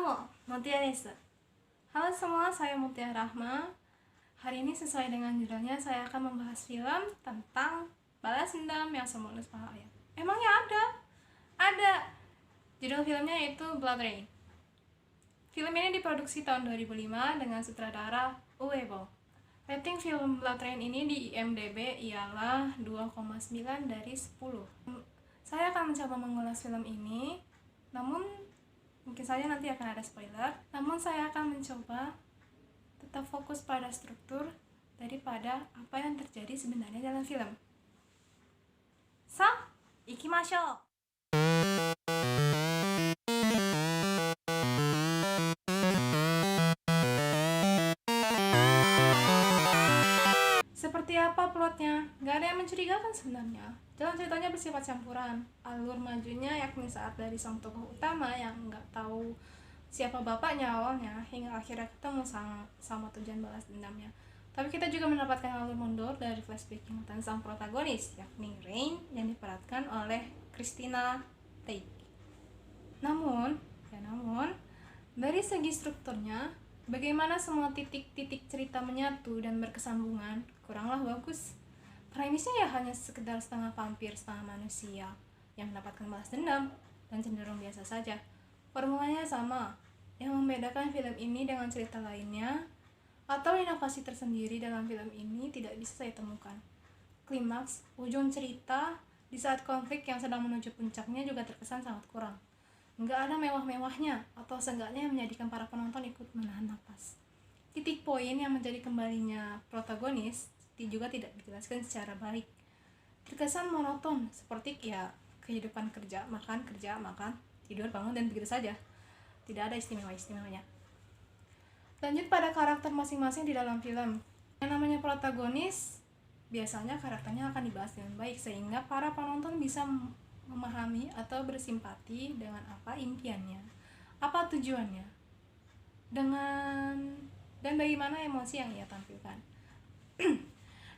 Domo, Mutia desu. Halo semua, saya Mutia Rahma. Hari ini sesuai dengan judulnya, saya akan membahas film tentang balas dendam yang semulus bahaya. Emangnya ada? Ada. Judul filmnya yaitu Blood Rain. Film ini diproduksi tahun 2005 dengan sutradara Uebo. Rating film Blood Rain ini di IMDb ialah 2,9 dari 10. Saya akan mencoba mengulas film ini, namun mungkin saja nanti akan ada spoiler. Namun saya akan mencoba tetap fokus pada struktur daripada apa yang terjadi sebenarnya dalam film. Sa, ikimashou! Seperti apa plotnya? Gak ada yang mencurigakan sebenarnya. Jalan ceritanya bersifat campuran. Alur majunya yakni saat dari sang tokoh utama yang nggak tahu siapa bapaknya awalnya hingga akhirnya ketemu sama tujuan balas dendamnya. Tapi kita juga mendapatkan alur mundur dari flashback ingatan sang protagonis yakni Rain yang diperankan oleh Christina Taik. Namun dari segi strukturnya, bagaimana semua titik-titik cerita menyatu dan berkesambungan kuranglah bagus. Premisnya ya hanya sekedar setengah vampir, setengah manusia yang mendapatkan balas dendam dan cenderung biasa saja. Formulanya sama. Yang membedakan film ini dengan cerita lainnya atau inovasi tersendiri dalam film ini tidak bisa saya temukan. Klimaks, ujung cerita di saat konflik yang sedang menuju puncaknya juga terkesan sangat kurang. Nggak ada mewah-mewahnya atau seenggaknya yang menjadikan para penonton ikut menahan napas. Titik poin yang menjadi kembalinya protagonis juga tidak dijelaskan secara baik. Terkesan monoton, seperti ya kehidupan kerja, makan, tidur, bangun, dan begitu saja. Tidak ada istimewa-istimewanya. Lanjut pada karakter masing-masing di dalam film. Yang namanya protagonis, biasanya karakternya akan dibahas dengan baik sehingga para penonton bisa memahami atau bersimpati dengan apa impiannya, apa tujuannya, dan bagaimana emosi yang ia tampilkan.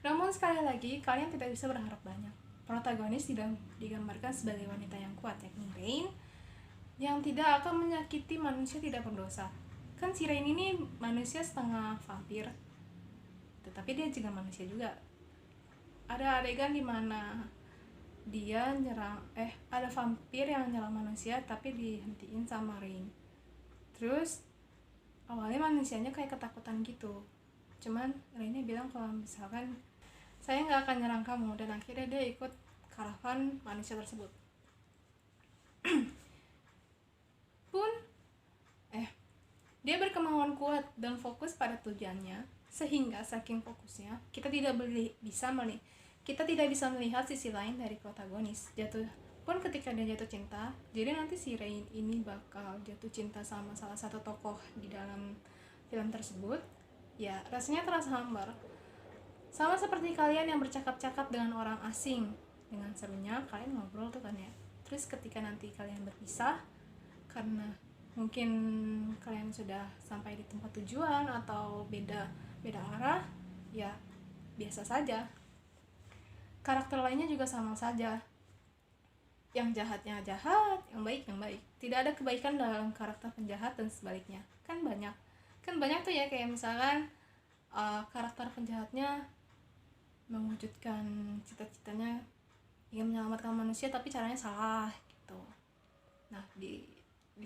Namun sekali lagi, kalian tidak bisa berharap banyak. Protagonis tidak digambarkan sebagai wanita yang kuat, yakni Rain, yang tidak akan menyakiti manusia tidak berdosa. Kan si Rain ini manusia setengah vampir, tetapi dia juga manusia juga. Ada adegan di mana dia ada vampir yang nyerang manusia tapi dihentiin sama Rain. Terus awalnya manusianya kayak ketakutan gitu, cuman Rainnya bilang kalau misalkan saya nggak akan nyerang kamu, dan akhirnya dia ikut karavan manusia tersebut. Dia berkemauan kuat dan fokus pada tujuannya, sehingga saking fokusnya kita tidak bisa melihat sisi lain dari protagonis. Ketika dia jatuh cinta, jadi nanti si Rain ini bakal jatuh cinta sama salah satu tokoh di dalam film tersebut. Ya, rasanya terasa hambar. Sama seperti kalian yang bercakap-cakap dengan orang asing. Dengan serunya kalian ngobrol tuh kan ya. Terus ketika nanti kalian berpisah, karena mungkin kalian sudah sampai di tempat tujuan atau beda arah, ya biasa saja. Karakter lainnya juga sama saja. Yang jahatnya jahat, yang baik. Tidak ada kebaikan dalam karakter penjahat dan sebaliknya. Kan banyak tuh ya, kayak misalkan karakter penjahatnya mewujudkan cita-citanya ingin menyelamatkan manusia tapi caranya salah gitu. Nah, di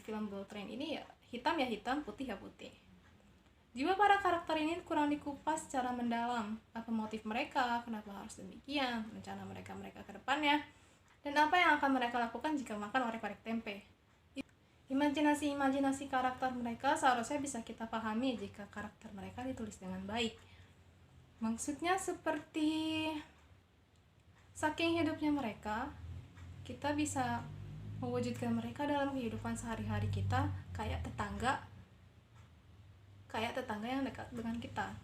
film Blood Rain ini ya hitam ya hitam, putih ya putih. Juga para karakter ini kurang dikupas secara mendalam. Apa motif mereka, kenapa harus demikian, rencana mereka ke depannya, dan apa yang akan mereka lakukan jika makan orek-orek tempe. Imajinasi karakter mereka seharusnya bisa kita pahami jika karakter mereka ditulis dengan baik. Maksudnya seperti saking hidupnya mereka, kita bisa mewujudkan mereka dalam kehidupan sehari-hari kita, kayak tetangga yang dekat dengan kita.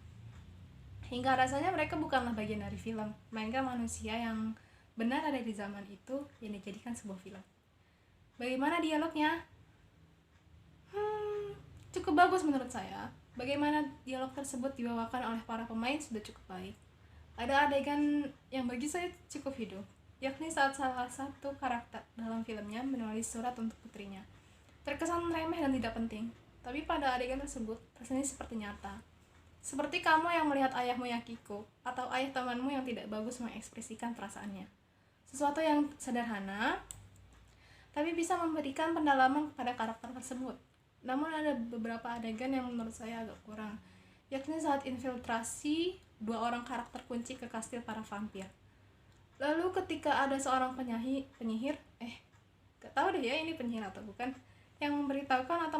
Hingga rasanya mereka bukanlah bagian dari film, melainkan manusia yang benar ada di zaman itu yang dijadikan sebuah film. Bagaimana dialognya? Cukup bagus menurut saya. Bagaimana dialog tersebut dibawakan oleh para pemain sudah cukup baik. Ada adegan yang bagi saya cukup hidup, yakni saat salah satu karakter dalam filmnya menulis surat untuk putrinya. Terkesan remeh dan tidak penting, tapi pada adegan tersebut rasanya seperti nyata. Seperti kamu yang melihat ayahmu Yakiko atau ayah temanmu yang tidak bagus mengekspresikan perasaannya. Sesuatu yang sederhana, tapi bisa memberikan pendalaman kepada karakter tersebut. Namun ada beberapa adegan yang menurut saya agak kurang, yakni saat infiltrasi dua orang karakter kunci ke kastil para vampir. Lalu ketika ada seorang penyihir, gak tahu deh ya ini penyihir atau bukan, yang memberitahukan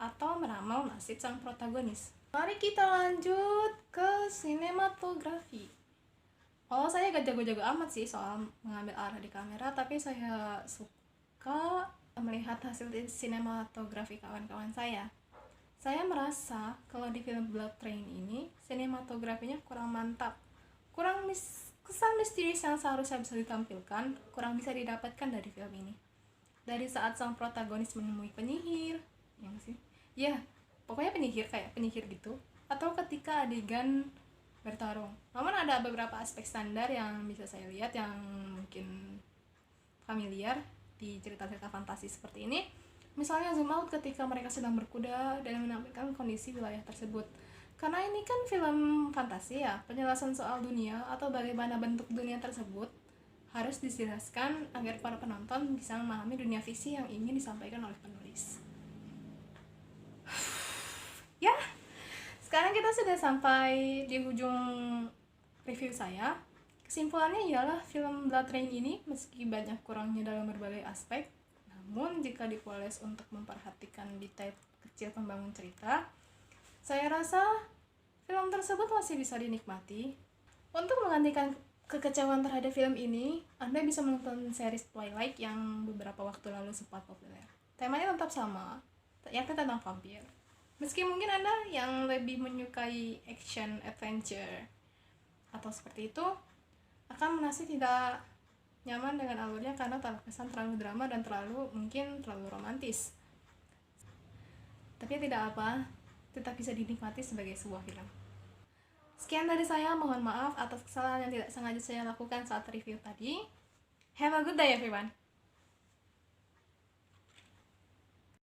atau meramal nasib sang protagonis. Mari kita lanjut ke sinematografi. Saya gak jago-jago amat sih soal mengambil arah di kamera, tapi saya suka melihat hasil sinematografi kawan-kawan saya. Saya merasa kalau di film Blood Train ini sinematografinya kurang mantap, kesan misterius yang seharusnya bisa ditampilkan kurang bisa didapatkan dari film ini. Dari saat sang protagonis menemui penyihir, pokoknya kayak penyihir gitu, atau ketika adegan bertarung. Namun ada beberapa aspek standar yang bisa saya lihat yang mungkin familiar di cerita-cerita fantasi seperti ini. Misalnya zoom out ketika mereka sedang berkuda dan menampilkan kondisi wilayah tersebut. Karena ini kan film fantasi ya, penjelasan soal dunia atau bagaimana bentuk dunia tersebut harus dijelaskan agar para penonton bisa memahami dunia fiksi yang ingin disampaikan oleh penulis. Ya, sekarang kita sudah sampai di ujung review saya. Kesimpulannya ialah film Blood Train ini meski banyak kurangnya dalam berbagai aspek, namun jika dipoles untuk memperhatikan detail kecil pembangun cerita, saya rasa film tersebut masih bisa dinikmati. Untuk menggantikan kekecewaan terhadap film ini, Anda bisa menonton series Twilight yang beberapa waktu lalu sempat populer. Temanya tetap sama, yakni tentang vampir. Meski mungkin Anda yang lebih menyukai action adventure atau seperti itu, akan merasa tidak nyaman dengan alurnya karena terkesan terlalu drama dan mungkin terlalu romantis. Tapi tidak apa, tetap bisa dinikmati sebagai sebuah film. Sekian dari saya, mohon maaf atas kesalahan yang tidak sengaja saya lakukan saat review tadi. Have a good day everyone.